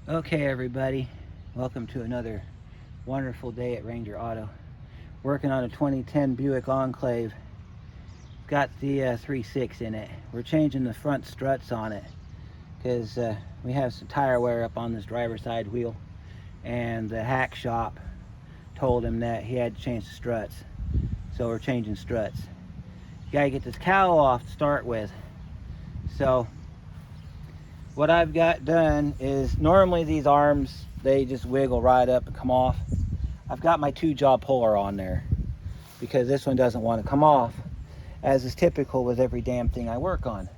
Okay, everybody, welcome to another wonderful day at Ranger Auto. Working on a 2010 Buick Enclave. Got the 3.6 in it. We're changing the front struts on it because we have some tire wear up on this driver's side wheel, and the hack shop told him that he had to change the struts, so we're changing struts. You gotta get this cowl off to start with. So what I've got done is, normally these arms, they just wiggle right up and come off. I've got my 2-jaw puller on there because this one doesn't want to come off, as is typical with every damn thing I work on.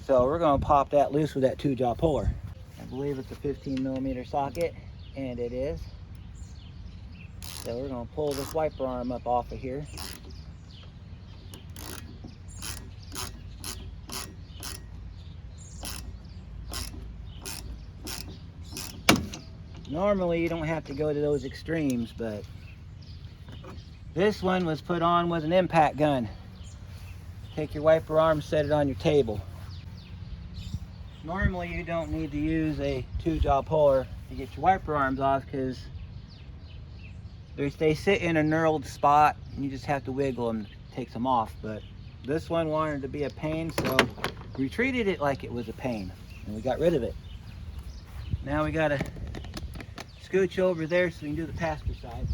So we're going to pop that loose with that 2-jaw puller. I believe it's a 15mm socket, and it is. So we're going to pull this wiper arm up off of here. Normally you don't have to go to those extremes, but this one was put on with an impact gun. Take your wiper arm, set it on your table. Normally you don't need to use a 2-jaw puller to get your wiper arms off because they sit in a knurled spot and you just have to wiggle them, takes them off. But this one wanted to be a pain, so we treated it like it was a pain and we got rid of it. Now we gotta scooch over there so we can do the passenger side.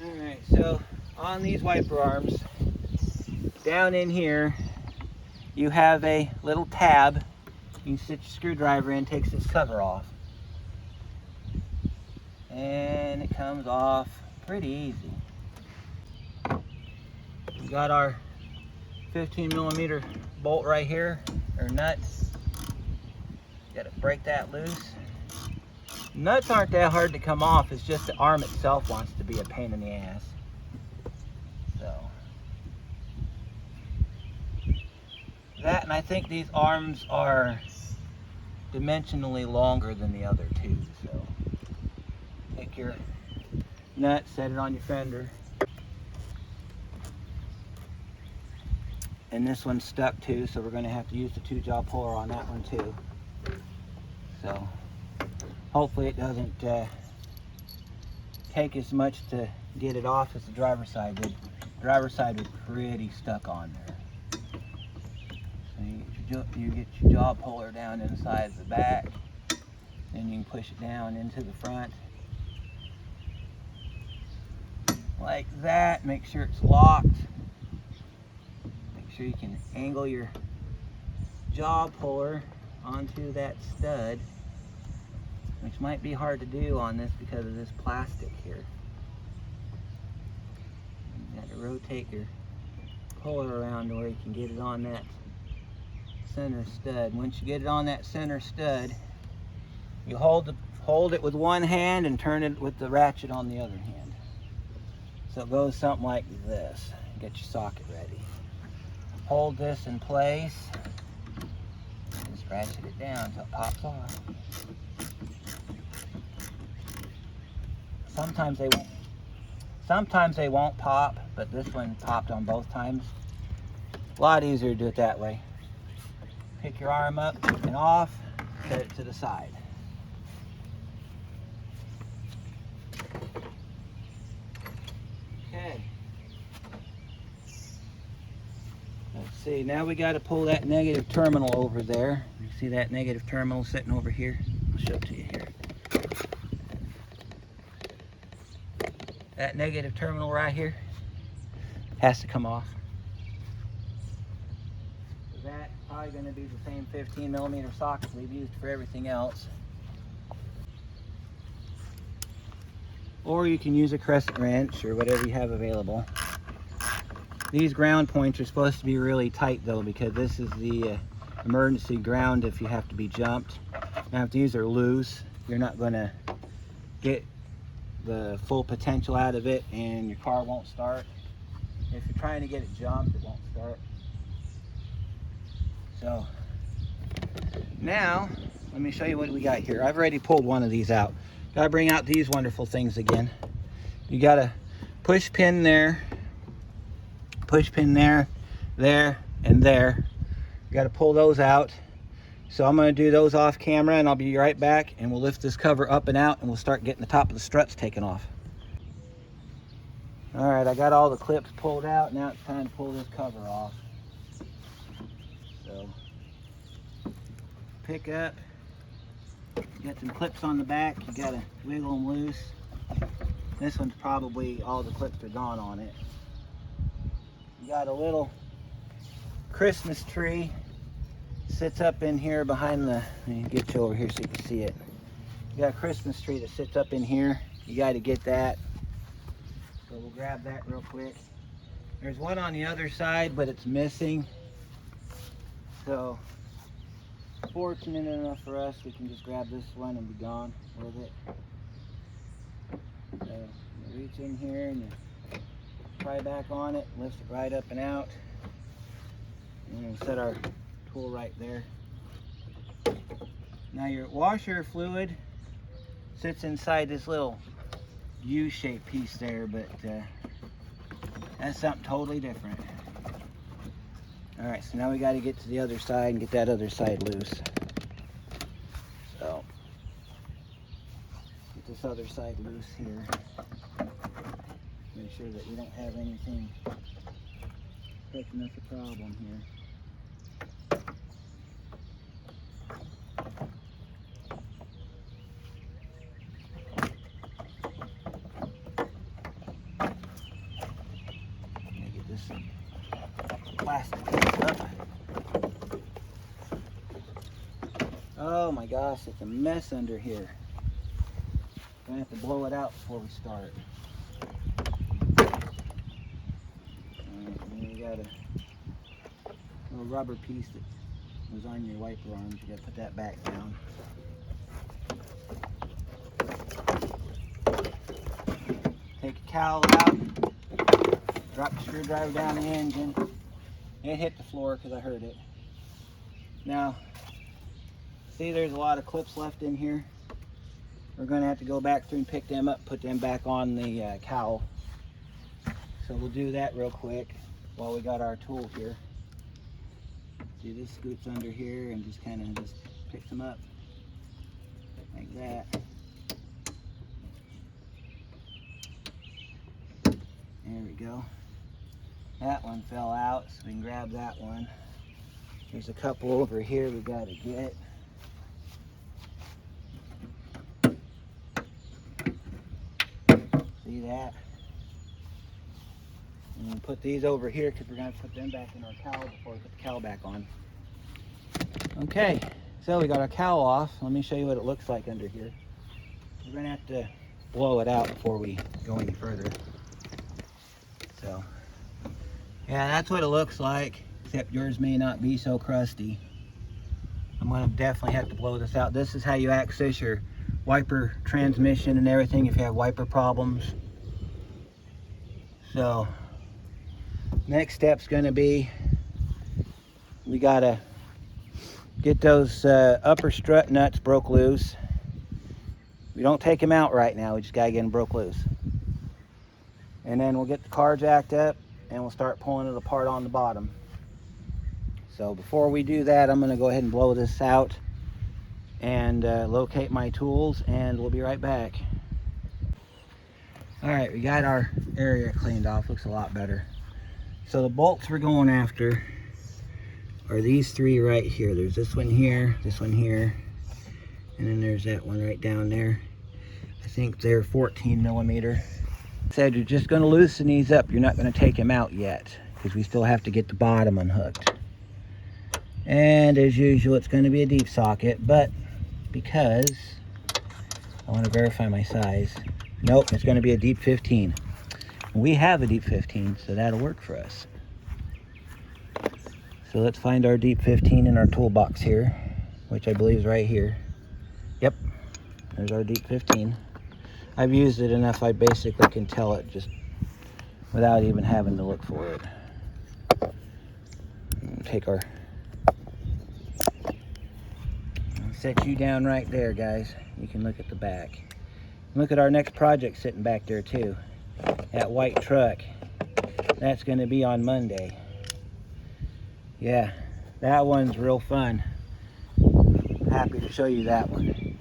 Alright, so on these wiper arms, down in here, you have a little tab. You can stick your screwdriver in, takes this cover off. And it comes off pretty easy. We got our 15mm bolt right here, or nut. Got to break that loose. Nuts aren't that hard to come off, it's just the arm itself wants to be a pain in the ass. So that, and I think these arms are dimensionally longer than the other two. So take your nut, set it on your fender. And this one's stuck too, so we're going to have to use the 2-jaw puller on that one too. So hopefully it doesn't take as much to get it off as the driver's side did. The driver's side was pretty stuck on there. So you get your jaw puller down inside the back, then you can push it down into the front. Like that, make sure it's locked. Make sure you can angle your jaw puller onto that stud, which might be hard to do on this because of this plastic here. You got to rotate your puller around to where you can get it on that center stud. Once you get it on that center stud, you hold it with one hand and turn it with the ratchet on the other hand. So it goes something like this. Get your socket ready. Hold this in place. Just ratchet it down until it pops off. Sometimes they won't pop, but this one popped on both times. A lot easier to do it that way. Pick your arm up and off, set it to the side. Okay. Let's see, now we got to pull that negative terminal over there. You see that negative terminal sitting over here? I'll show it to you here. That negative terminal right here has to come off. So that's probably going to be the same 15mm socket we've used for everything else. Or you can use a crescent wrench or whatever you have available. These ground points are supposed to be really tight though, because this is the emergency ground if you have to be jumped. Now if these are loose, you're not going to get the full potential out of it and your car won't start. If you're trying to get it jumped, it won't start. So now let me show you what we got here. I've already pulled one of these out. Gotta bring out these wonderful things again. You got a push pin there, there, and there. You got to pull those out. So I'm going to do those off camera, and I'll be right back, and we'll lift this cover up and out, and we'll start getting the top of the struts taken off. All right, I got all the clips pulled out. Now it's time to pull this cover off. So pick up, you got some clips on the back, you got to wiggle them loose. This one's probably, all the clips are gone on it. You got a little Christmas tree, sits up in here behind the, let me get you over here so you can see it. You got a Christmas tree that sits up in here. You got to get that. So we'll grab that real quick. There's one on the other side, but it's missing. So, fortunate enough for us, we can just grab this one and be gone with it. So, you reach in here and you pry back on it, lift it right up and out. And we'll set our tool right there. Now your washer fluid sits inside this little U-shaped piece there, but that's something totally different. All right, so now we got to get to the other side and get that other side loose. So get this other side loose here. Make sure that we don't have anything picking us a problem here. Plastic up. Oh my gosh, it's a mess under here. Gonna have to blow it out before we start. Alright, then we got a little rubber piece that was on your wiper arms. You gotta put that back down. Take a cowl out. Drop the screwdriver down the engine. It hit the floor because I heard it. Now, see there's a lot of clips left in here. We're going to have to go back through and pick them up, put them back on the cowl. So we'll do that real quick while we got our tool here. See, this scoops under here and just kind of just picks them up like that. There we go. That one fell out, so we can grab that one. There's a couple over here we got to get. See that? And we'll put these over here because we're going to put them back in our cowl before we put the cowl back on. Okay, so we got our cowl off. Let me show you what it looks like under here. We're going to have to blow it out before we go any further. So. Yeah, that's what it looks like, except yours may not be so crusty. I'm going to definitely have to blow this out. This is how you access your wiper transmission and everything if you have wiper problems. So, next step's going to be, we got to get those upper strut nuts broke loose. We don't take them out right now, we just got to get them broke loose. And then we'll get the car jacked up, and we'll start pulling it apart on the bottom. So before we do that, I'm going to go ahead and blow this out and locate my tools, and we'll be right back. All right, we got our area cleaned off. Looks a lot better. So the bolts we're going after are these three right here. There's this one here, and then there's that one right down there. I think they're 14 millimeter. Said you're just going to loosen these up. You're not going to take them out yet because we still have to get the bottom unhooked. And as usual, it's going to be a deep socket, but because I want to verify my size, nope, it's going to be a deep 15. We have a deep 15, so that'll work for us. So let's find our deep 15 in our toolbox here, which I believe is right here. Yep, there's our deep 15. I've used it enough I basically can tell it just without even having to look for it. Take our, set you down right there, guys. You can look at the back. Look at our next project sitting back there too. That white truck. That's going to be on Monday. Yeah, that one's real fun. happy to show you that one.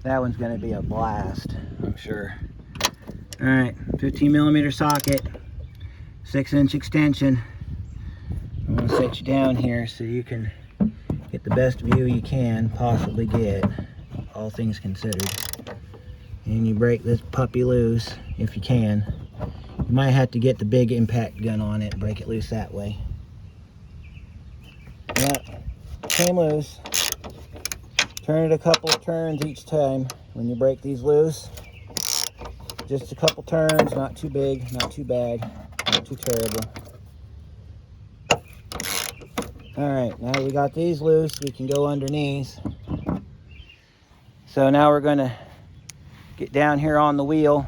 That one's going to be a blast, I'm sure. All right, 15mm socket, 6-inch extension. I'm going to set you down here so you can get the best view you can possibly get, all things considered. And you break this puppy loose if you can. You might have to get the big impact gun on it and break it loose that way. Yep, came loose. Turn it a couple of turns each time when you break these loose. Just a couple turns, not too big, not too bad, not too terrible. Alright, now we got these loose, we can go underneath. So now we're going to get down here on the wheel.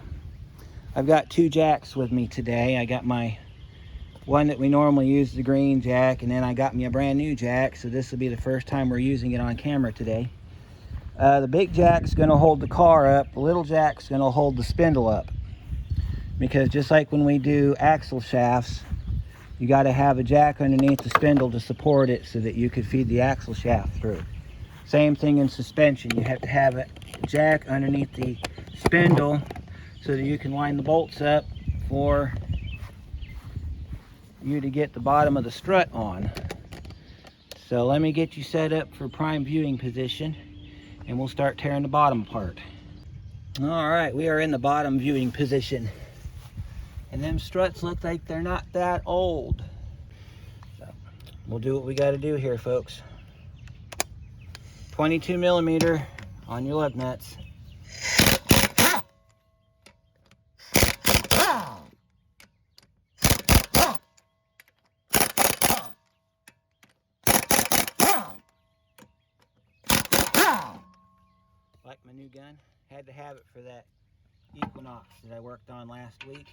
I've got 2 jacks with me today. I got my one that we normally use, the green jack, and then I got me a brand new jack, so this will be the first time we're using it on camera today. The big jack's going to hold the car up, the little jack's going to hold the spindle up. Because just like when we do axle shafts, you got to have a jack underneath the spindle to support it so that you could feed the axle shaft through. Same thing in suspension. You have to have a jack underneath the spindle so that you can line the bolts up for you to get the bottom of the strut on. So let me get you set up for prime viewing position and we'll start tearing the bottom apart. All right, we are in the bottom viewing position. And them struts look like they're not that old. So we'll do what we got to do here, folks. 22mm on your lug nuts. Like my new gun. Had to have it for that Equinox that I worked on last week.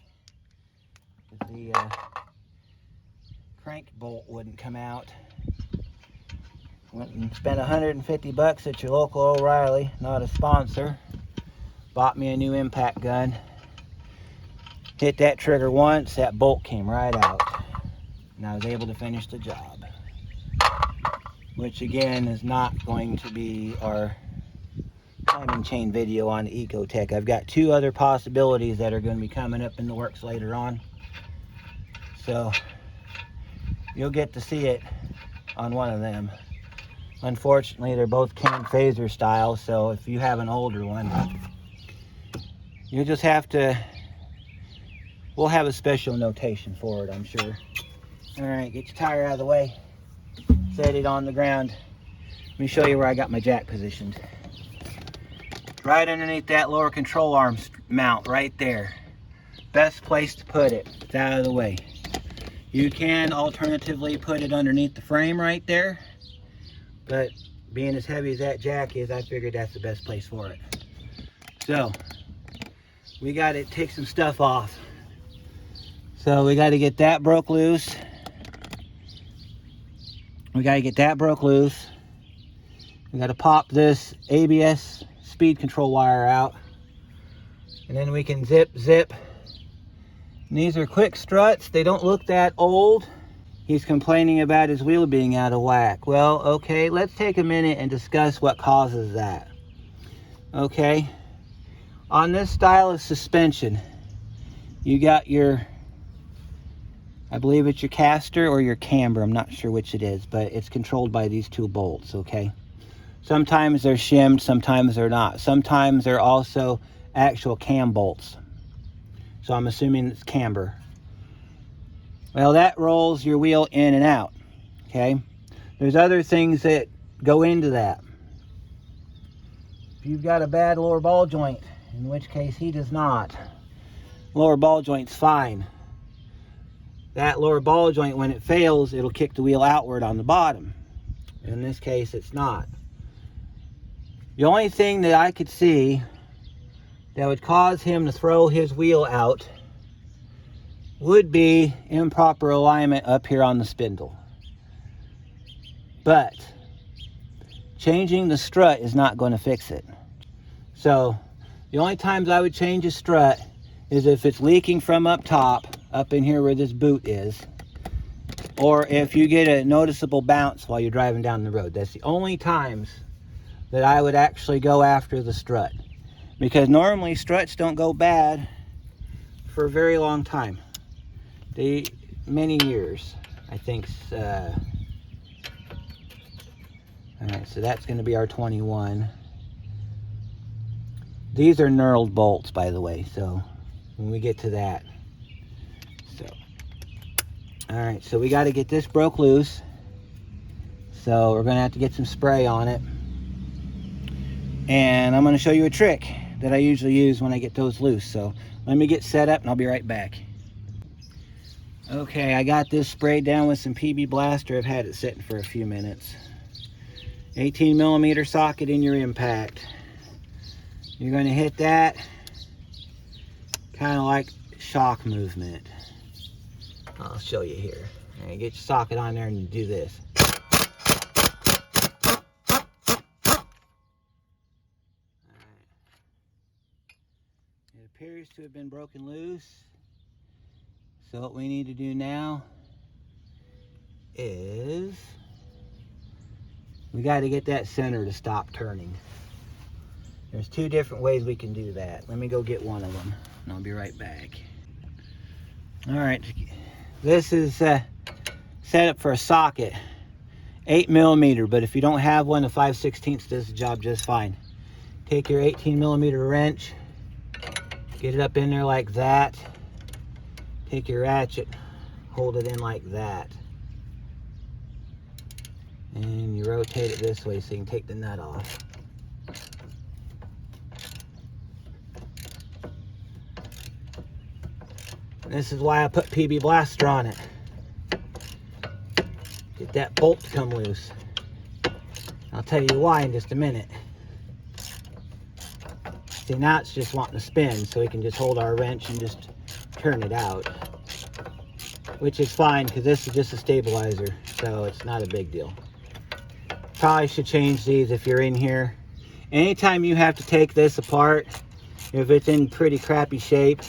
The crank bolt wouldn't come out. Went and spent $150 at your local O'Reilly, not a sponsor. Bought me a new impact gun. Hit that trigger once, that bolt came right out. And I was able to finish the job. Which again is not going to be our timing chain video on the Ecotech. I've got 2 other possibilities that are going to be coming up in the works later on. So you'll get to see it on one of them. Unfortunately, they're both cam phaser style, so if you have an older one, you just have to, we'll have a special notation for it, I'm sure. All right, get your tire out of the way. Set it on the ground. Let me show you where I got my jack positioned. Right underneath that lower control arm mount, right there. Best place to put it. It's out of the way. You can alternatively put it underneath the frame right there, but being as heavy as that jack is, I figured that's the best place for it. So we got to take some stuff off. So we got to get that broke loose. We got to pop this ABS speed control wire out, and then we can zip. And these are quick struts. They don't look that old. He's complaining about his wheel being out of whack. Well, okay, let's take a minute and discuss what causes that. Okay, on this style of suspension, you got your, I believe it's your caster or your camber, I'm not sure which it is, but it's controlled by these 2 bolts, okay? Sometimes they're shimmed, sometimes they're not. Sometimes they're also actual cam bolts. So I'm assuming it's camber. Well, that rolls your wheel in and out, okay? There's other things that go into that. If you've got a bad lower ball joint, in which case he does not. Lower ball joint's fine. That lower ball joint, when it fails, it'll kick the wheel outward on the bottom. In this case, it's not. The only thing that I could see that would cause him to throw his wheel out would be improper alignment up here on the spindle. But changing the strut is not going to fix it. So the only times I would change a strut is if it's leaking from up top, up in here where this boot is, or if you get a noticeable bounce while you're driving down the road. That's the only times that I would actually go after the strut. Because normally struts don't go bad for a very long time. Many years, I think. All right, so that's going to be our 21. These are knurled bolts, by the way, so when we get to that. So, all right, so we got to get this broke loose. So we're going to have to get some spray on it. And I'm going to show you a trick that I usually use when I get those loose. So let me get set up and I'll be right back. Okay, I got this sprayed down with some PB Blaster. I've had it sitting for a few minutes. 18mm socket in your impact. You're going to hit that kind of like shock movement. I'll show you here. All right, get your socket on there and you do this. It appears to have been broken loose. So what we need to do now is we got to get that center to stop turning. There's two different ways we can do that. Let me go get one of them and I'll be right back. All right, this is set up for a socket, 8mm, but if you don't have one, a 5/16 does the job just fine. Take your 18mm wrench, get it up in there like that. Take your ratchet, hold it in like that. And you rotate it this way so you can take the nut off. And this is why I put PB Blaster on it. Get that bolt to come loose. I'll tell you why in just a minute. See, now it's just wanting to spin, so we can just hold our wrench and just turn it out, which is fine because this is just a stabilizer, so it's not a big deal. Probably should change these if you're in here. Anytime you have to take this apart, if it's in pretty crappy shape,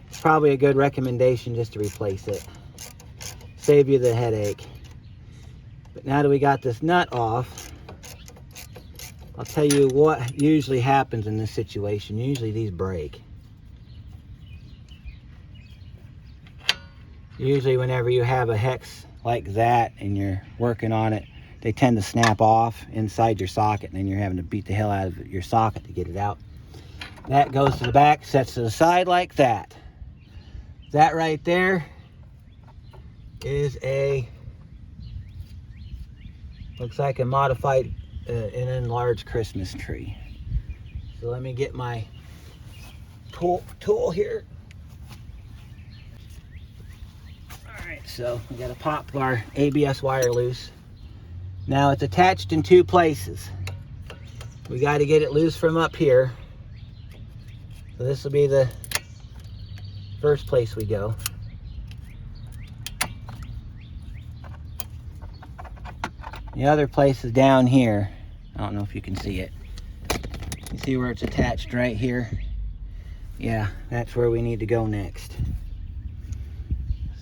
it's probably a good recommendation just to replace it. Save you the headache. But now that we got this nut off, I'll tell you what usually happens in this situation. Usually these break. Usually whenever you have a hex like that and you're working on it, they tend to snap off inside your socket, and then you're having to beat the hell out of your socket to get it out. That goes to the back, sets to the side like that. That right there is looks like a modified an enlarged Christmas tree. So let me get my tool here. So we got to pop our ABS wire loose. Now it's attached in two places. We got to get it loose from up here. So this will be the first place we go. The other place is down here. I don't know if you can see it. You see where it's attached right here? Yeah, that's where we need to go next.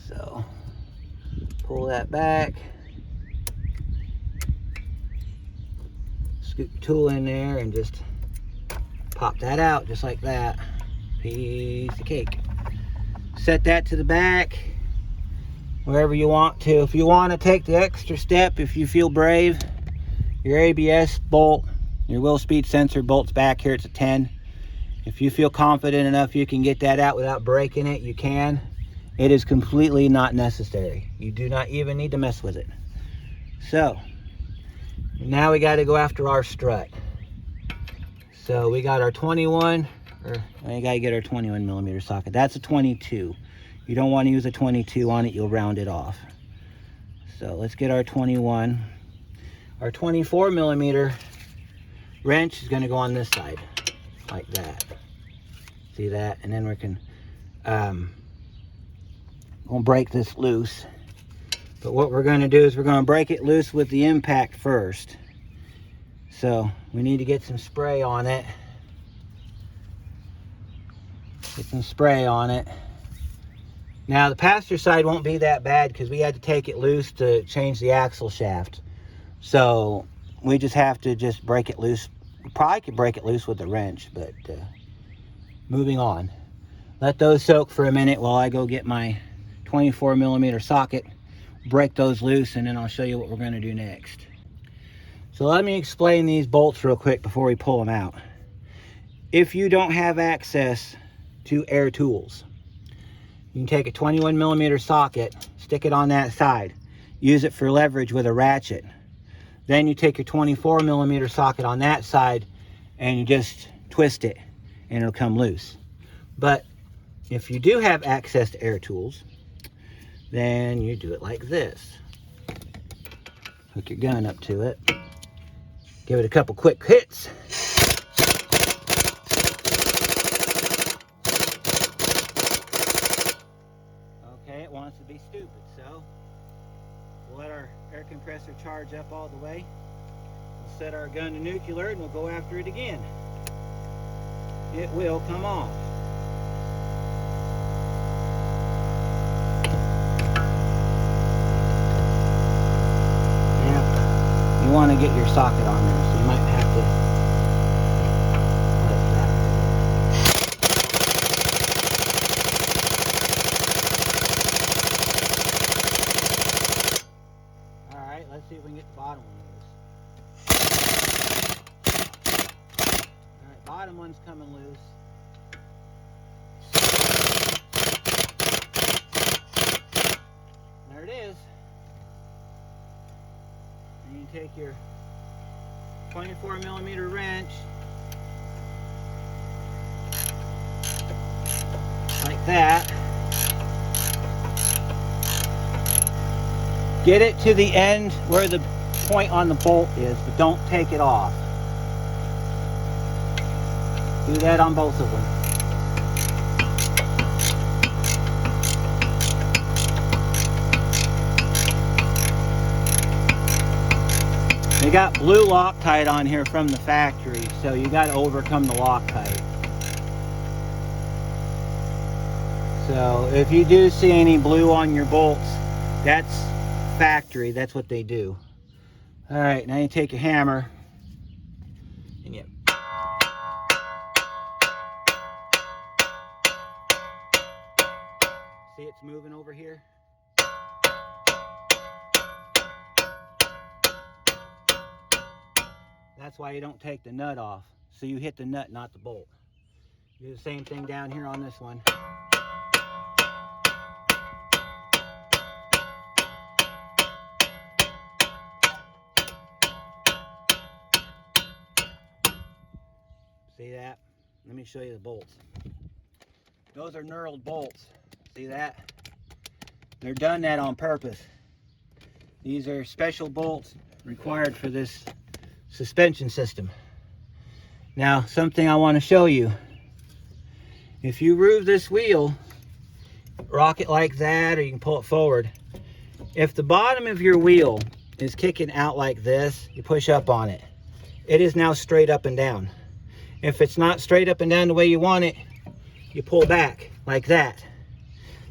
So pull that back, scoop the tool in there and just pop that out just like that. Piece of cake. Set that to the back wherever you want to. If you want to take the extra step, if you feel brave, your ABS bolt, your wheel speed sensor bolt's back here. It's a 10. If you feel confident enough you can get that out without breaking it, you can. It is completely not necessary. You do not even need to mess with it. So now we got to go after our strut. So we got our 21, or we got to get our 21mm socket. That's a 22. You don't want to use a 22 on it, you'll round it off. So let's get our 21. Our 24mm wrench is going to go on this side like that. See that? And then we can we'll break this loose. But what we're going to do is we're going to break it loose with the impact first. So we need to get some spray on it. Get some spray on it. Now the passenger side won't be that bad because we had to take it loose to change the axle shaft. So we just have to just break it loose. We probably could break it loose with a wrench, but moving on. Let those soak for a minute while I go get my 24mm socket, break those loose, and then I'll show you what we're going to do next. So let me explain these bolts real quick before we pull them out. If you don't have access to air tools, you can take a 21mm socket, stick it on that side, use it for leverage with a ratchet. Then you take your 24mm socket on that side and you just twist it and it'll come loose. But if you do have access to air tools, then you do it like this. Hook your gun up to it. Give it a couple quick hits. Okay, it wants to be stupid, so we'll let our air compressor charge up all the way. We'll set our gun to nuclear and we'll go after it again. It will come off. You want to get your socket on there, so you might have to let that go. Alright, let's see if we can get the bottom one loose. Alright, bottom one's coming loose. There it is. And you take your 24mm wrench, like that. Get it to the end where the point on the bolt is, but don't take it off. Do that on both of them. They got blue Loctite on here from the factory, so you got to overcome the Loctite. So if you do see any blue on your bolts, that's factory. That's what they do. All right, now you take your hammer and you see it's moving over here. That's why you don't take the nut off. So you hit the nut, not the bolt. Do the same thing down here on this one. See that? Let me show you the bolts. Those are knurled bolts. See that? They're done that on purpose. These are special bolts required for this suspension system. Now, something I want to show you. If you groove this wheel, rock it like that, or you can pull it forward. If the bottom of your wheel is kicking out like this, you push up on it. It is now straight up and down. If it's not straight up and down the way you want it, you pull back like that.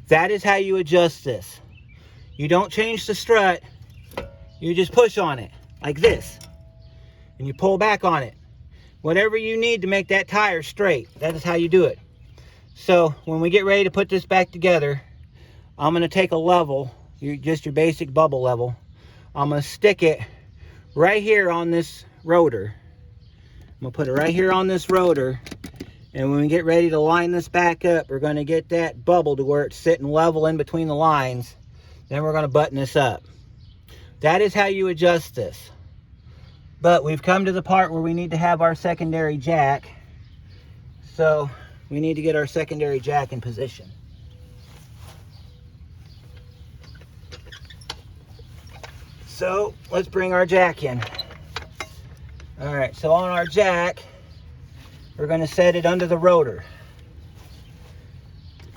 That is how you adjust this. You don't change the strut, you just push on it like this. And you pull back on it. Whatever you need to make that tire straight, that is how you do it. So when we get ready to put this back together, I'm going to take a level, just your basic bubble level. I'm going to stick it right here on this rotor. I'm going to put it right here on this rotor. And when we get ready to line this back up, we're going to get that bubble to where it's sitting level in between the lines. Then we're going to button this up. That is how you adjust this. But we've come to the part where we need to have our secondary jack. So we need to get our secondary jack in position. So let's bring our jack in. All right, so on our jack, we're going to set it under the rotor.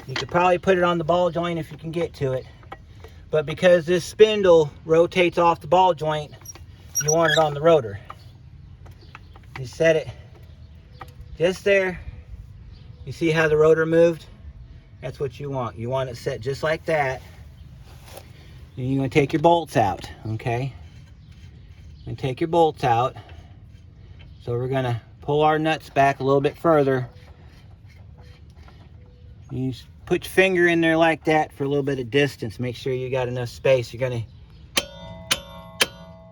You could probably put it on the ball joint if you can get to it. But because this spindle rotates off the ball joint, you want it on the rotor. You set it just there. You see how the rotor moved? That's what you want. You want it set just like that. And you're going to take your bolts out, okay? and take your bolts out. So we're gonna pull our nuts back a little bit further. You put your finger in there like that for a little bit of distance. Make sure you got enough space. You're gonna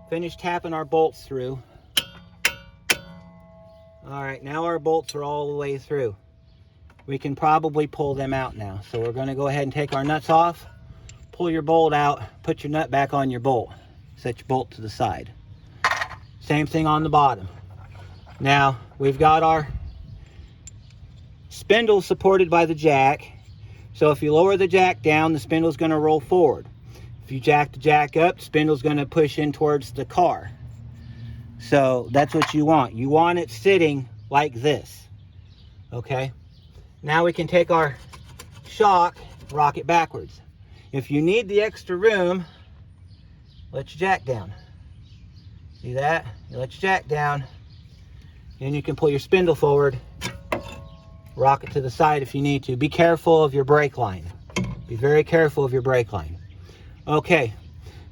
finish tapping our bolts through. All right, now our bolts are all the way through. We can probably pull them out now. So we're gonna go ahead and take our nuts off, pull your bolt out, put your nut back on your bolt. Set your bolt to the side. Same thing on the bottom. Now, we've got our spindle supported by the jack. So if you lower the jack down, the spindle's gonna roll forward. If you jack the jack up, the spindle's gonna push in towards the car. So that's what you want. You want it sitting like this, okay? Now we can take our shock, rock it backwards. If you need the extra room, let your jack down. See that? You let your jack down, and you can pull your spindle forward, rock it to the side if you need to. Be careful of your brake line. Be very careful of your brake line. Okay,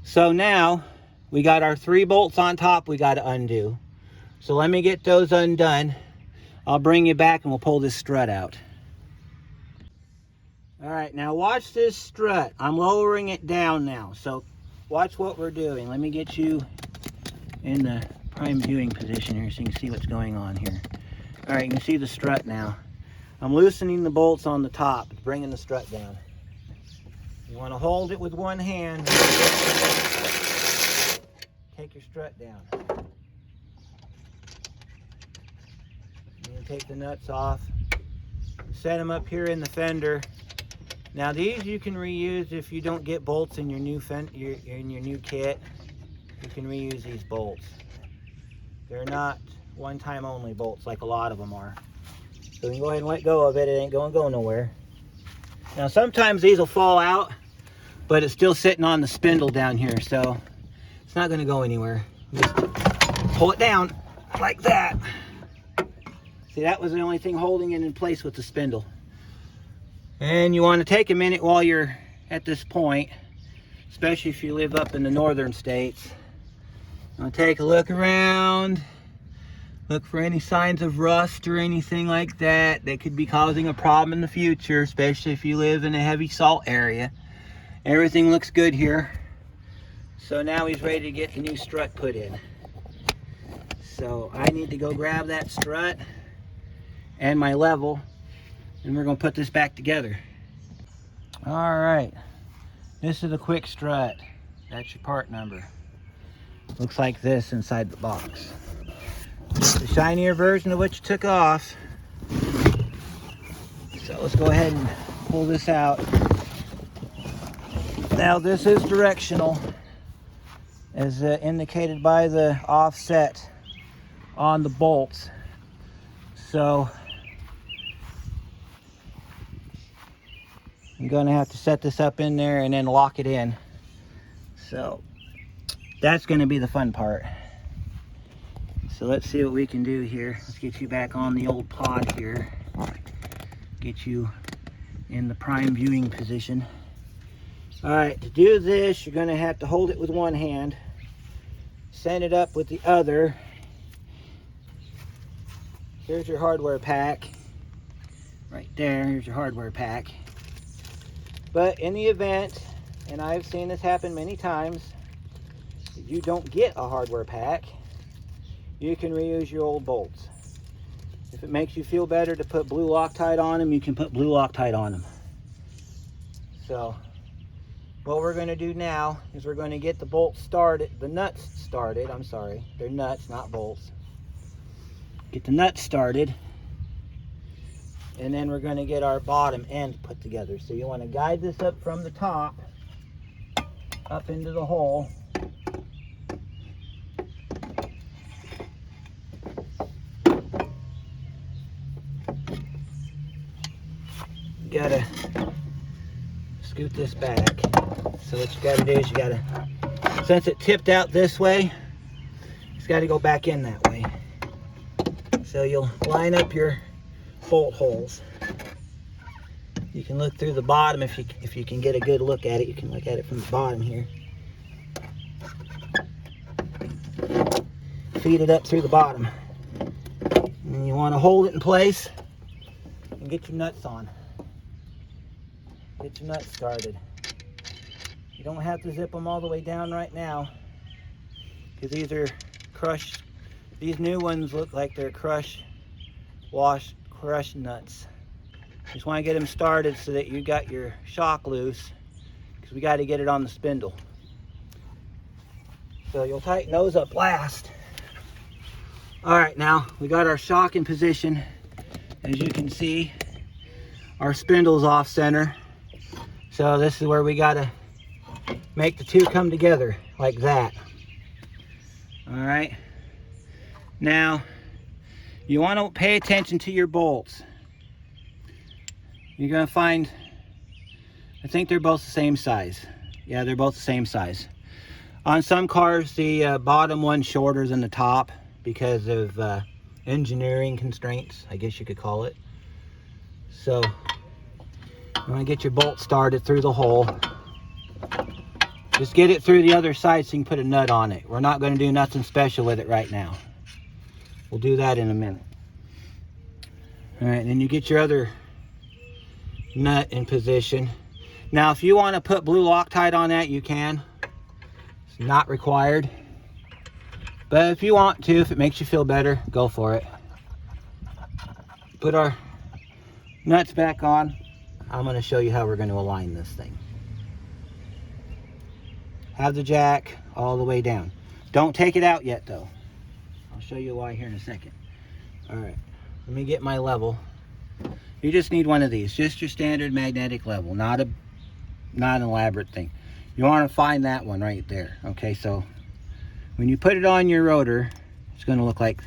so now we got our 3 bolts on top we got to undo. So let me get those undone. I'll bring you back and we'll pull this strut out. All right, now watch this strut. I'm lowering it down now. So watch what we're doing. Let me get you in the prime viewing position here so you can see what's going on here. All right, you can see the strut now. I'm loosening the bolts on the top, bringing the strut down. You want to hold it with one hand. Take your strut down. And take the nuts off. Set them up here in the fender. Now these you can reuse if you don't get bolts in your new new kit. You can reuse these bolts. They're not one-time only bolts like a lot of them are. So you can go ahead and let go of it. It ain't going to go nowhere. Now sometimes these will fall out, but it's still sitting on the spindle down here, so it's not going to go anywhere. Just pull it down like that. See, that was the only thing holding it in place with the spindle. And you want to take a minute while you're at this point, especially if you live up in the northern states. You want to take a look around. Look for any signs of rust or anything like that that could be causing a problem in the future, especially if you live in a heavy salt area. Everything looks good here. So now he's ready to get the new strut put in. So I need to go grab that strut and my level, and we're going to put this back together. All right, this is a quick strut. That's your part number. Looks like this inside the box. The shinier version of what you took off. So let's go ahead and pull this out. Now this is directional, as indicated by the offset on the bolts. So I'm going to have to set this up in there and then lock it in. So that's going to be the fun part. So let's see what we can do here. Let's get you back on the old pod here. Get you in the prime viewing position. All right, to do this, you're going to have to hold it with one hand, send it up with the other. Here's your hardware pack. Right there, here's your hardware pack. But in the event, and I've seen this happen many times, that you don't get a hardware pack, you can reuse your old bolts. If it makes you feel better to put blue Loctite on them, you can put blue Loctite on them. So what we're going to do now is we're going to get the bolts started, the nuts started. I'm sorry, they're nuts, not bolts. Get the nuts started, and then we're going to get our bottom end put together. So you want to guide this up from the top up into the hole. You gotta scoot this back. So what you gotta do is you gotta, since it tipped out this way, it's gotta go back in that way. So you'll line up your bolt holes. You can look through the bottom if you can get a good look at it. You can look at it from the bottom here. feed it up through the bottom. And you want to hold it in place and get your nuts on. Get your nuts started. You don't have to zip them all the way down right now, because these are crushed. These new ones look like they're crushed nuts. Just want to get them started so that you got your shock loose, because we got to get it on the spindle. So you'll tighten those up last. All right, now we got our shock in position. As you can see, our spindle's off center. So this is where we got to make the two come together like that. All right. Now, you want to pay attention to your bolts. You're going to find, I think they're both the same size. Yeah, they're both the same size. On some cars, the bottom one's shorter than the top because of engineering constraints, I guess you could call it. So, you want to get your bolt started through the hole. Just get it through the other side so you can put a nut on it. We're not going to do nothing special with it right now. We'll do that in a minute. All right, then you get your other nut in position. Now, if you want to put blue Loctite on that, you can. It's not required. But if you want to, if it makes you feel better, go for it. Put our nuts back on. I'm going to show you how we're going to align this thing. Have the jack all the way down. Don't take it out yet, though. I'll show you why here in a second. All right, let me get my level. You just need one of these, just your standard magnetic level, not an elaborate thing. You want to find that one right there. Okay, so when you put it on your rotor, it's going to look like,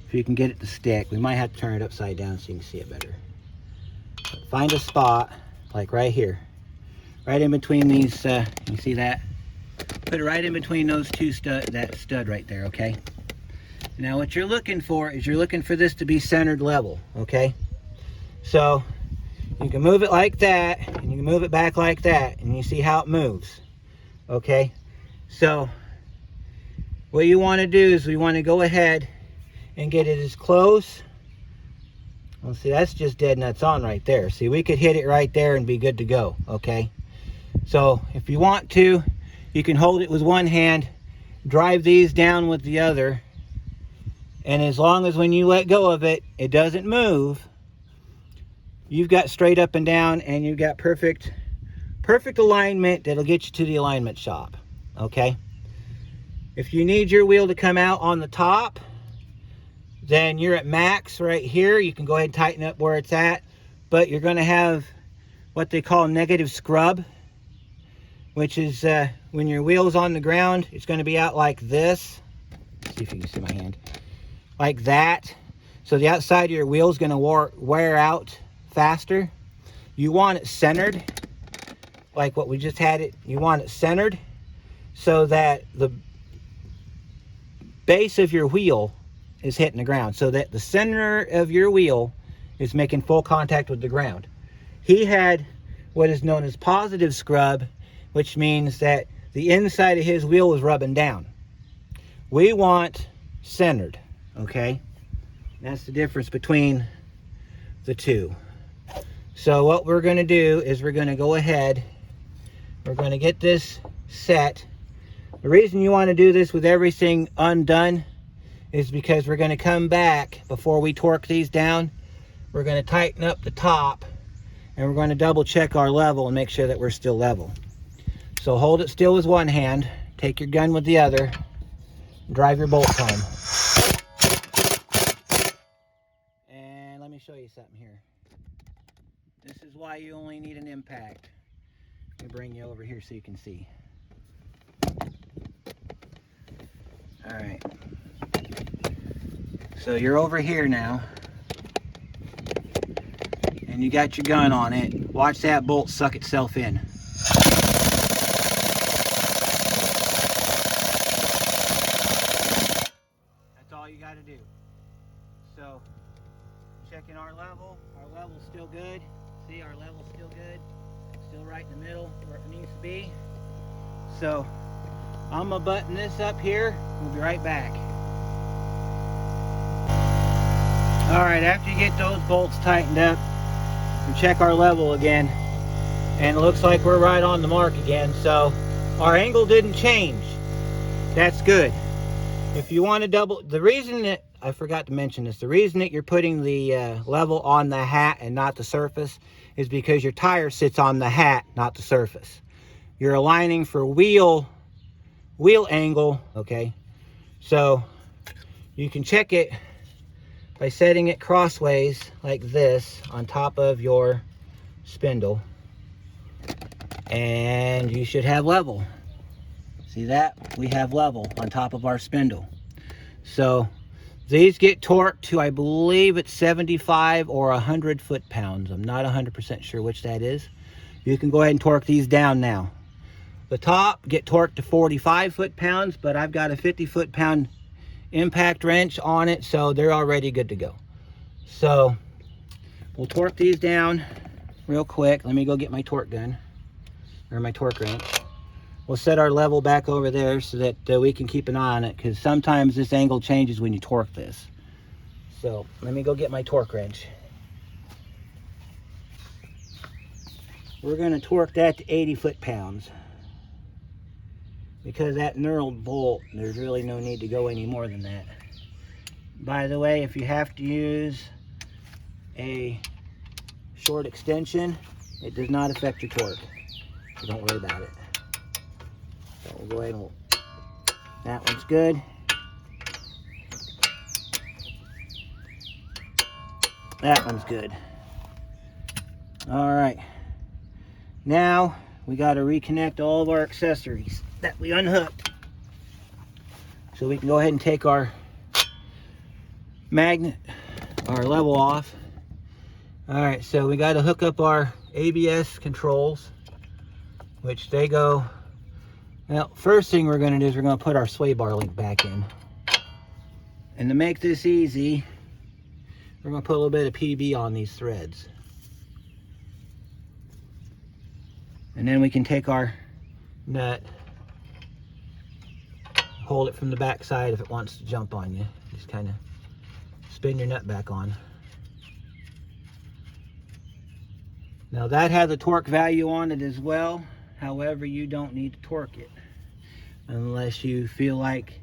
if you can get it to stick, we might have to turn it upside down so you can see it better. But find a spot, like right here. Right in between these, you see that? Put it right in between those two that stud right there, okay? Now what you're looking for is you're looking for this to be centered level, okay? So you can move it like that, and you can move it back like that, and you see how it moves, okay? So what you want to do is we want to go ahead and get it as close. Well, see, that's just dead nuts on right there. See, we could hit it right there and be good to go, okay? So if you want to, you can hold it with one hand, drive these down with the other, and as long as when you let go of it, it doesn't move, you've got straight up and down, and you've got perfect alignment that'll get you to the alignment shop, okay? If you need your wheel to come out on the top, then you're at max right here. You can go ahead and tighten up where it's at, but you're going to have what they call negative scrub, which is when your wheel's on the ground, it's going to be out like this. Let's see if you can see my hand. Like that. So the outside of your wheel is going to wear out faster. You want it centered, like what we just had it. You want it centered so that the base of your wheel is hitting the ground, so that the center of your wheel is making full contact with the ground. He had what is known as positive scrub, which means that the inside of his wheel was rubbing down. We want centered, okay? That's the difference between the two. So what we're going to do is we're going to go ahead, we're going to get this set. The reason you want to do this with everything undone is because we're going to come back before we torque these down. We're going to tighten up the top, and we're going to double check our level and make sure that we're still level. So hold it still with one hand, take your gun with the other, drive your bolts home. And let me show you something here. This is why you only need an impact. Let me bring you over here so you can see. All right. So you're over here now, and you got your gun on it. Watch that bolt suck itself in. That's all you got to do. So checking our level's still good. See, our level's still good. Still right in the middle where it needs to be. So I'm gonna button this up here. We'll be right back. All right, after you get those bolts tightened up, we check our level again, and it looks like we're right on the mark again. So our angle didn't change. That's good. If you want to double, the reason that I forgot to mention this, the reason that you're putting the level on the hat and not the surface is because your tire sits on the hat, not the surface. You're aligning for wheel angle, okay? So you can check it by setting it crossways like this on top of your spindle, and you should have level. See that? We have level on top of our spindle. So these get torqued to, I believe it's 75 or 100 foot-pounds. I'm not 100% sure which that is. You can go ahead and torque these down now. The top get torqued to 45 foot-pounds, but I've got a 50 foot-pound impact wrench on it, so they're already good to go. So we'll torque these down real quick. Let me go get my torque gun, or my torque wrench. We'll set our level back over there so that we can keep an eye on it, because sometimes this angle changes when you torque this. So let me go get my torque wrench. We're going to torque that to 80 foot-pounds. Because that knurled bolt, there's really no need to go any more than that. By the way, if you have to use a short extension, it does not affect your torque. So don't worry about it. So we'll go ahead and that one's good. That one's good. All right. Now we got to reconnect all of our accessories that we unhooked. So we can go ahead and take our magnet, our level off. All right, so we got to hook up our ABS controls, which they go, well, first thing we're going to do is we're going to put our sway bar link back in. And to make this easy, we're going to put a little bit of PB on these threads. And then we can take our nut, hold it from the back side if it wants to jump on you. Just kind of spin your nut back on. Now that has a torque value on it as well. However, you don't need to torque it unless you feel like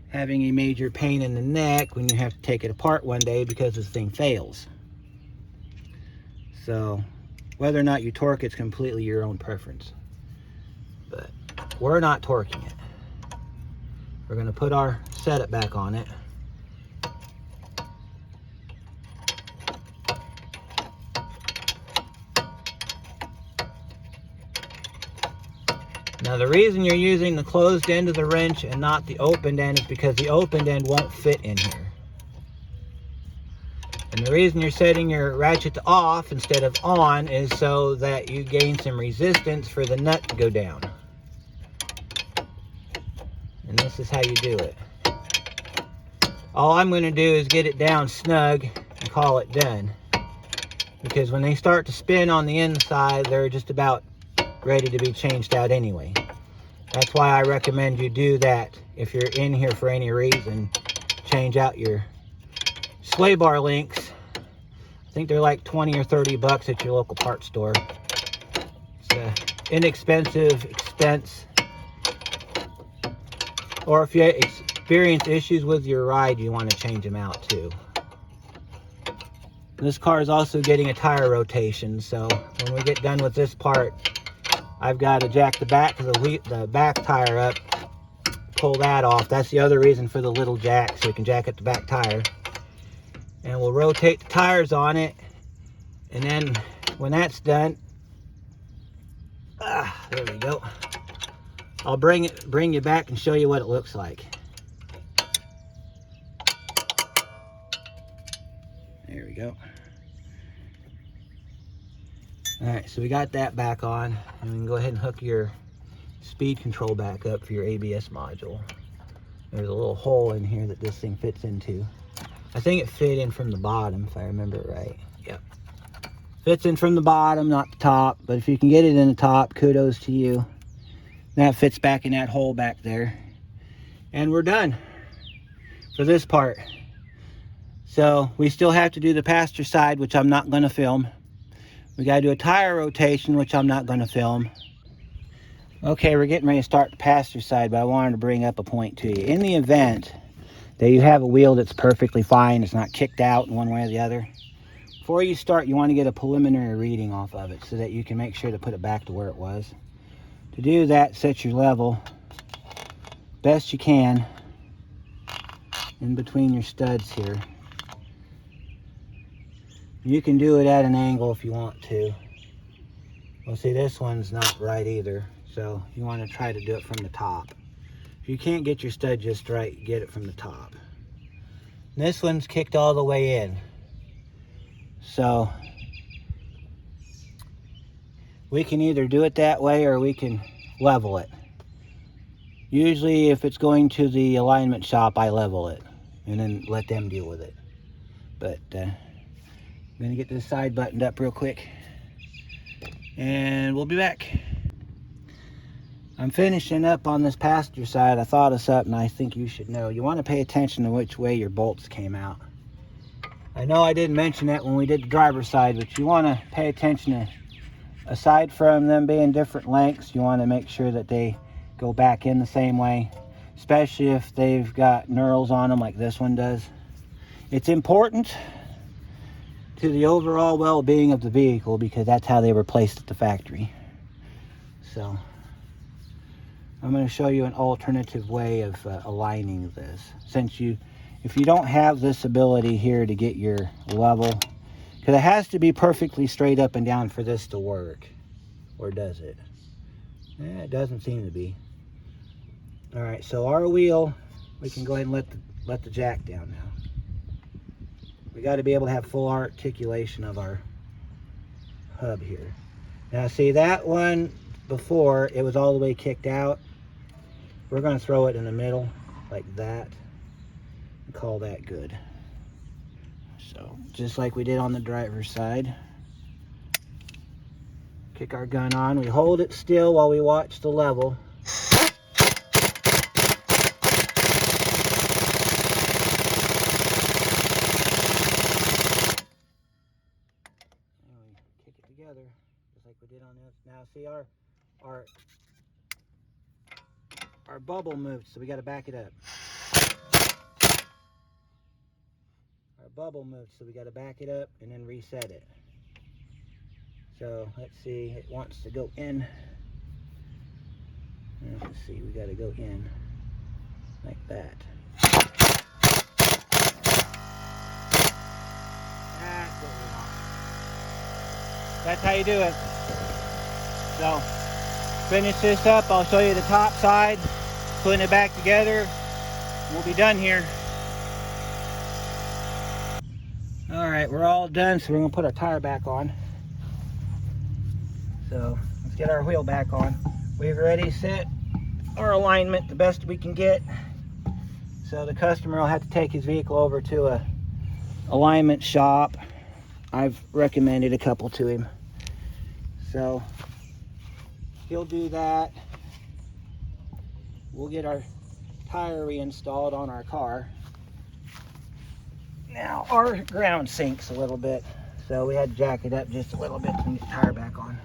having a major pain in the neck when you have to take it apart one day because this thing fails. So whether or not you torque it's completely your own preference. But we're not torquing it. We're going to put our setup back on it. Now the reason you're using the closed end of the wrench and not the opened end is because the opened end won't fit in here. And the reason you're setting your ratchet to off instead of on is so that you gain some resistance for the nut to go down. And this is how you do it. All I'm going to do is get it down snug and call it done. Because when they start to spin on the inside, they're just about ready to be changed out anyway. That's why I recommend you do that if you're in here for any reason. Change out your sway bar links. I think they're like 20 or 30 bucks at your local parts store. It's an inexpensive expense. Or if you experience issues with your ride, you want to change them out too. This car is also getting a tire rotation, so when we get done with this part, I've got to jack the back of the back tire up, pull that off. That's the other reason for the little jack, so you can jack at the back tire. And we'll rotate the tires on it, and then when that's done, there we go. I'll bring you back and show you what it looks like. There we go. All right, so we got that back on, and we can go ahead and hook your speed control back up for your ABS module. There's a little hole in here that this thing fits into. I think it fit in from the bottom, if I remember it right. Yep. Fits in from the bottom, not the top, but if you can get it in the top, kudos to you. That fits back in that hole back there. And we're done for this part. So we still have to do the passenger side, which I'm not going to film. We got to do a tire rotation, which I'm not going to film. Okay, we're getting ready to start the passenger side, but I wanted to bring up a point to you. In the event that you have a wheel that's perfectly fine, it's not kicked out in one way or the other, before you start, you want to get a preliminary reading off of it so that you can make sure to put it back to where it was. To do that, set your level best you can in between your studs here. You can do it at an angle if you want to. Well, see, this one's not right either, so you want to try to do it from the top. If you can't get your stud just right, get it from the top. And this one's kicked all the way in, so we can either do it that way or we can level it. Usually if it's going to the alignment shop, I level it and then let them deal with it. But I'm gonna get this side buttoned up real quick and we'll be back. I'm finishing up on this passenger side. I thought of something I think you should know. You want to pay attention to which way your bolts came out. I know I didn't mention that when we did the driver's side, but you want to pay attention to, aside from them being different lengths, you want to make sure that they go back in the same way, especially if they've got knurls on them like this one does. It's important to the overall well-being of the vehicle because that's how they were placed at the factory. So I'm going to show you an alternative way of aligning this. If you don't have this ability here to get your level, because it has to be perfectly straight up and down for this to work, or does it? It doesn't seem to be. All right, so our wheel, we can go ahead and let the jack down now. We got to be able to have full articulation of our hub here. Now see, that one before, it was all the way kicked out. We're going to throw it in the middle like that and call that good. So just like we did on the driver's side, kick our gun on. We hold it still while we watch the level. And we kick it together just like we did on this. Now see, our bubble moved, so we got to back it up. Our bubble moved, so we got to back it up and then reset it. So let's see, it wants to go in. Let's see, we got to go in like that. That's what we want. That's how you do it. So finish this up. I'll show you the top side, putting it back together. We'll be done here. All right, we're all done, so we're gonna put our tire back on. So let's get our wheel back on. We've already set our alignment the best we can get. So the customer will have to take his vehicle over to a alignment shop. I've recommended a couple to him. So he'll do that. We'll get our tire reinstalled on our car. Now our ground sinks a little bit, so we had to jack it up just a little bit to get the tire back on.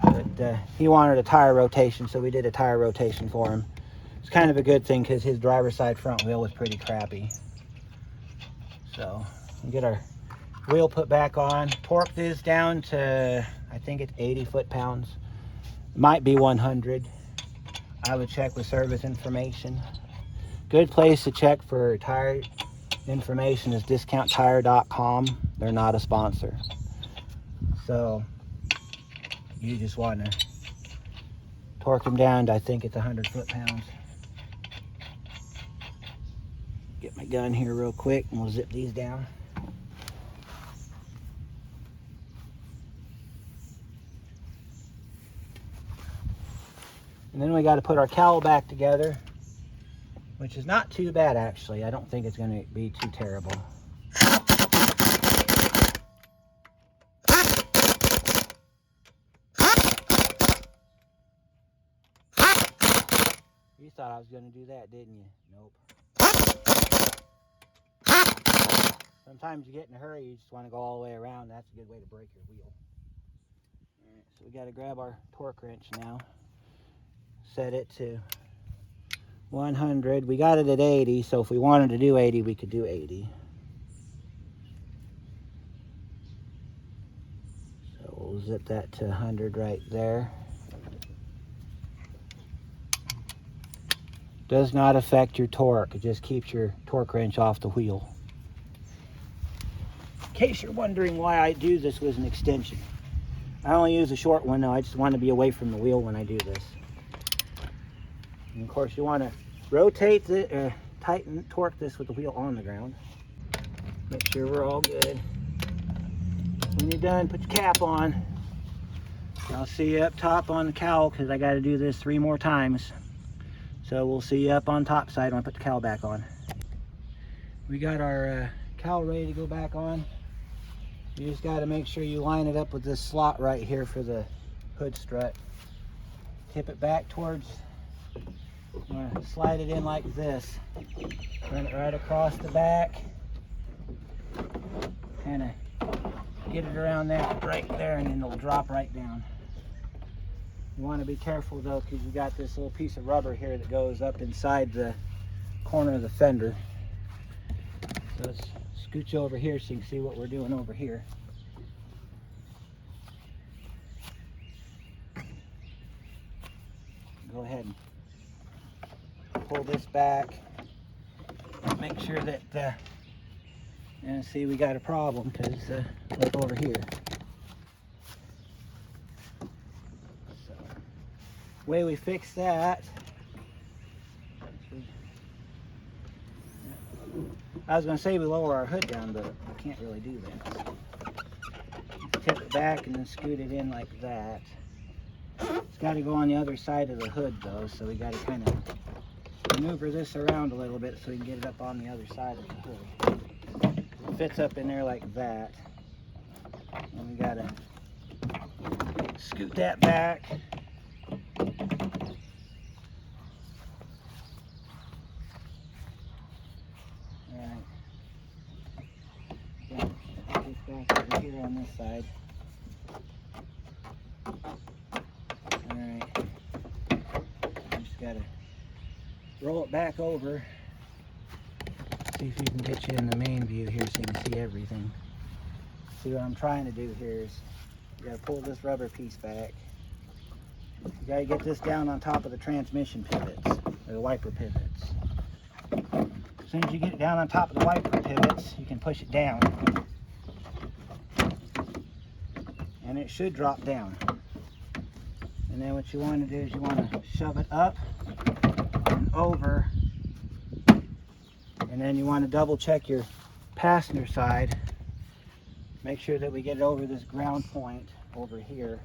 But he wanted a tire rotation, so we did a tire rotation for him. It's kind of a good thing because his driver's side front wheel was pretty crappy. So we'll get our wheel put back on. Torque this down to, I think it's 80 foot-pounds. Might be 100. I would check with service information. Good place to check for tire information is discounttire.com. They're not a sponsor. So you just want to torque them down to, I think it's 100 foot-pounds. Get my gun here real quick and we'll zip these down. And then we got to put our cowl back together, which is not too bad actually. I don't think it's going to be too terrible. You thought I was going to do that, didn't you? Nope. sometimes you get in a hurry, you just want to go all the way around. That's a good way to break your wheel. All right, so we got to grab our torque wrench now. Set it to 100. We got it at 80, so if we wanted to do 80, we could do 80. So we'll zip that to 100 right there. Does not affect your torque. It just keeps your torque wrench off the wheel. In case you're wondering why I do this with an extension. I only use a short one though. I just want to be away from the wheel when I do this. And of course you want to rotate the, tighten, torque this with the wheel on the ground. Make sure we're all good. When you're done, put your cap on. I'll see you up top on the cowl because I got to do this 3 more times. So we'll see you up on top side when I put the cowl back on. We got our cowl ready to go back on. You just got to make sure you line it up with this slot right here for the hood strut. Tip it back towards, slide it in like this. Run it right across the back. Kind of get it around there, right there, and then it'll drop right down. You want to be careful though, because you got this little piece of rubber here that goes up inside the corner of the fender. So let's scooch over here so you can see what we're doing over here. Go ahead and pull this back. Make sure that, and see we got a problem because look over here. So, the way we fix that, I was going to say we lower our hood down, but we can't really do that. Tip it back and then scoot it in like that. It's got to go on the other side of the hood though, so we got to kind of maneuver this around a little bit so we can get it up on the other side of the hood. It fits up in there like that. And we got to scoot that back. Back over here on this side. Alright. Just gotta roll it back over. See if you can get you in the main view here so you can see everything. See what I'm trying to do here is you gotta pull this rubber piece back. You gotta get this down on top of the transmission pivots, or the wiper pivots. As soon as you get it down on top of the wiper pivots, you can push it down. And it should drop down. And then what you want to do is you want to shove it up and over, and then you want to double check your passenger side. Make sure that we get it over this ground point over here,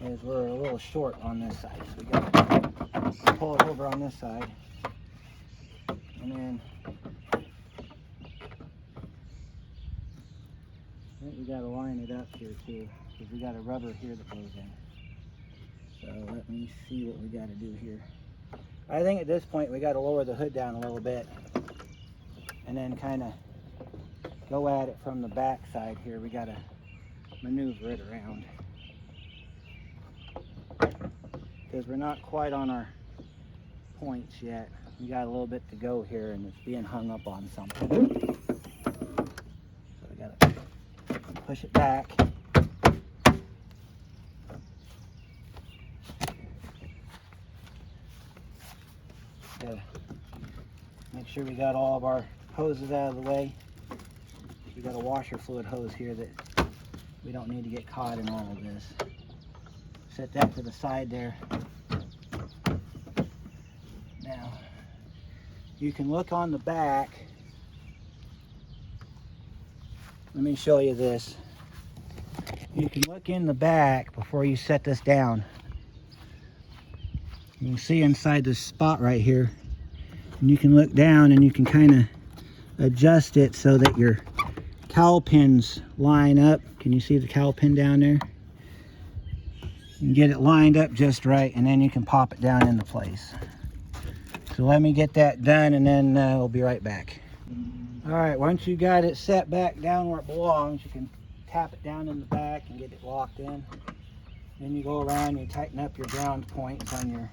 as we're a little short on this side. So we got to pull it over on this side, and then I think we got to line it up here too, because we got a rubber here that goes in. So let me see what we got to do here. I think at this point we got to lower the hood down a little bit and then kind of go at it from the back side here. We got to maneuver it around because we're not quite on our points yet. We got a little bit to go here and it's being hung up on something. So we got to push it back. Make sure we got all of our hoses out of the way. We got a washer fluid hose here that we don't need to get caught in all of this. Set that to the side there. Now, you can look on the back. Let me show you this. You can look in the back before you set this down. You can see inside this spot right here. And you can look down and you can kind of adjust it so that your cowl pins line up. Can you see the cowl pin down there? You can get it lined up just right, and then you can pop it down into place. So let me get that done and then we'll be right back. All right, once you got it set back down where it belongs, you can tap it down in the back and get it locked in. Then you go around and you tighten up your ground points on your,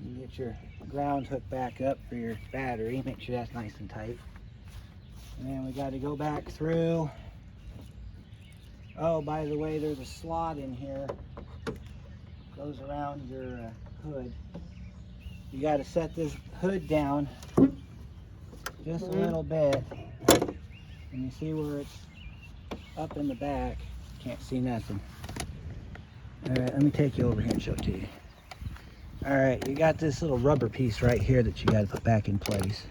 you get your ground hook back up for your battery. Make sure that's nice and tight. And then we got to go back through. Oh, by the way, there's a slot in here. Goes around your hood. You got to set this hood down just a little bit. And you see where it's up in the back. Can't see nothing. All right, let me take you over here and show it to you. All right, you got this little rubber piece right here that you got to put back in place.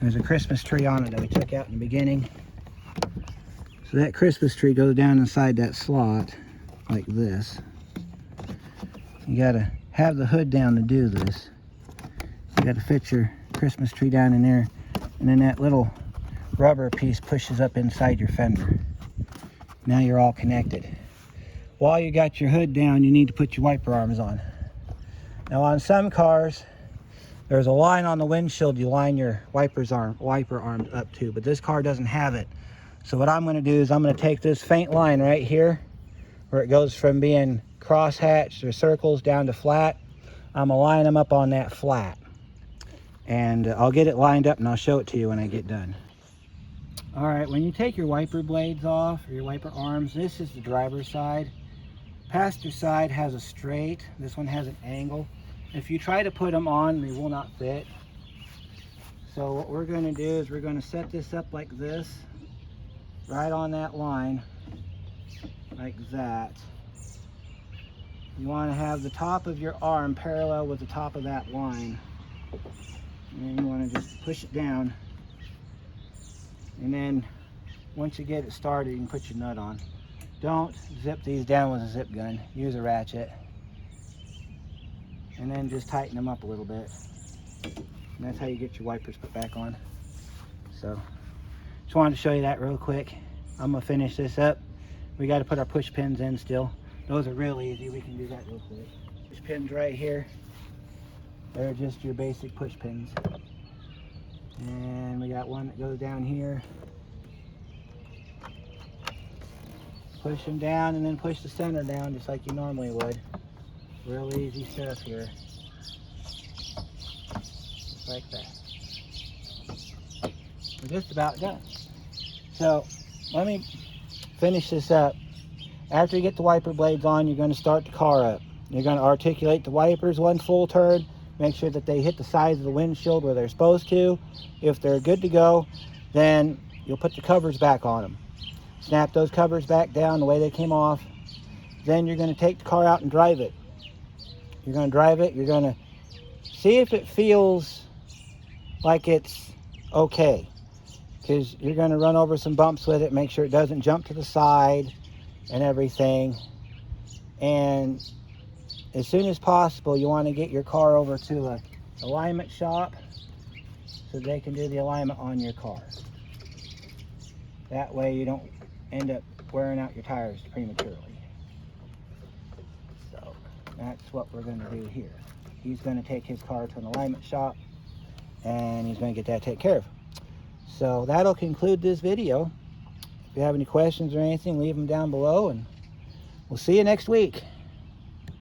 There's a Christmas tree on it that we took out in the beginning. So that Christmas tree goes down inside that slot like this. You got to have the hood down to do this. You got to fit your Christmas tree down in there, and then that little rubber piece pushes up inside your fender. Now you're all connected. While you got your hood down, you need to put your wiper arms on. Now on some cars, there's a line on the windshield you line your wiper arms up to, but this car doesn't have it. So what I'm going to do is I'm going to take this faint line right here, where it goes from being cross-hatched or circles down to flat. I'm going to line them up on that flat. And I'll get it lined up and I'll show it to you when I get done. All right, when you take your wiper blades off, or your wiper arms, this is the driver's side. Passenger side has a straight, this one has an angle. If you try to put them on, they will not fit. So what we're going to do is we're going to set this up like this, right on that line, like that. You want to have the top of your arm parallel with the top of that line. And then you want to just push it down. And then once you get it started, you can put your nut on. Don't zip these down with a zip gun. Use a ratchet. And then just tighten them up a little bit. And that's how you get your wipers put back on. So, just wanted to show you that real quick. I'm gonna finish this up. We got to put our push pins in still. Those are real easy. We can do that real quick. Push pins right here. They're just your basic push pins. And we got one that goes down here. Push them down and then push the center down just like you normally would. Real easy stuff here. Just like that. We're just about done. So let me finish this up. After you get the wiper blades on, you're going to start the car up. You're going to articulate the wipers one full turn. Make sure that they hit the sides of the windshield where they're supposed to. If they're good to go, then you'll put the covers back on them. Snap those covers back down the way they came off. Then you're going to take the car out and drive it. You're going to drive it. You're going to see if it feels like it's okay. Because you're going to run over some bumps with it. Make sure it doesn't jump to the side and everything. And as soon as possible, you want to get your car over to an alignment shop so they can do the alignment on your car. That way you don't end up wearing out your tires prematurely. So that's what we're going to do here. He's going to take his car to an alignment shop and he's going to get that taken care of. So that'll conclude this video. If you have any questions or anything, leave them down below and we'll see you next week.